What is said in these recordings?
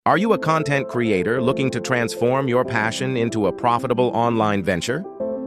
Are you a content creator looking to transform your passion into a profitable online venture?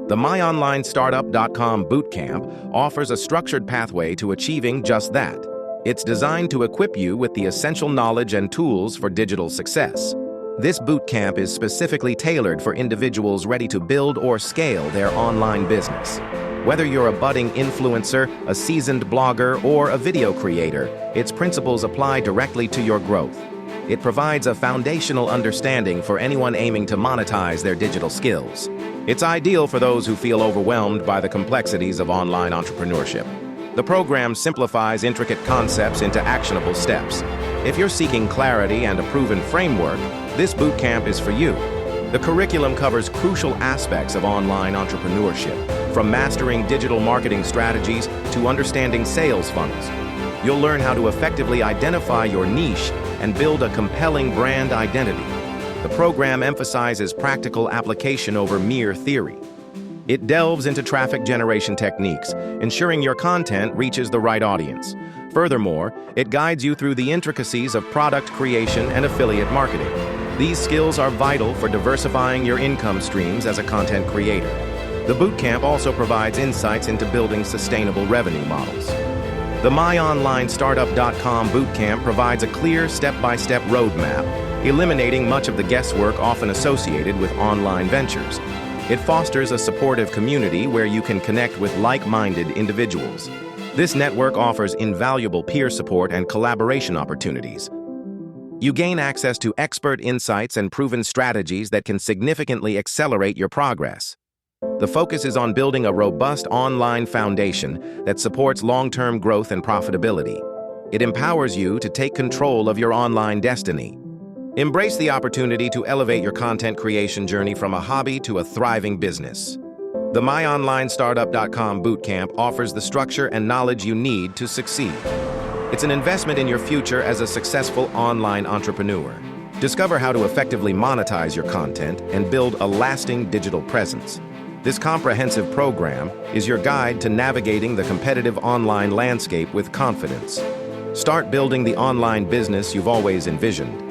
The My Online Startup.com Bootcamp offers a structured pathway to achieving just that. It's designed to equip you with the essential knowledge and tools for digital success. This bootcamp is specifically tailored for individuals ready to build or scale their online business. Whether you're a budding influencer, a seasoned blogger, or a video creator, its principles apply directly to your growth. It provides a foundational understanding for anyone aiming to monetize their digital skills. It's ideal for those who feel overwhelmed by the complexities of online entrepreneurship. The program simplifies intricate concepts into actionable steps. If you're seeking clarity and a proven framework, this bootcamp is for you. The curriculum covers crucial aspects of online entrepreneurship, from mastering digital marketing strategies to understanding sales funnels. You'll learn how to effectively identify your niche and build a compelling brand identity. The program emphasizes practical application over mere theory. It delves into traffic generation techniques, ensuring your content reaches the right audience. Furthermore, it guides you through the intricacies of product creation and affiliate marketing. These skills are vital for diversifying your income streams as a content creator. The bootcamp also provides insights into building sustainable revenue models. The MyOnlineStartup.com Bootcamp provides a clear step-by-step roadmap, eliminating much of the guesswork often associated with online ventures. It fosters a supportive community where you can connect with like-minded individuals. This network offers invaluable peer support and collaboration opportunities. You gain access to expert insights and proven strategies that can significantly accelerate your progress. The focus is on building a robust online foundation that supports long-term growth and profitability. It empowers you to take control of your online destiny. Embrace the opportunity to elevate your content creation journey from a hobby to a thriving business. The MyOnlineStartup.com Bootcamp offers the structure and knowledge you need to succeed. It's an investment in your future as a successful online entrepreneur. Discover how to effectively monetize your content and build a lasting digital presence. This comprehensive program is your guide to navigating the competitive online landscape with confidence. Start building the online business you've always envisioned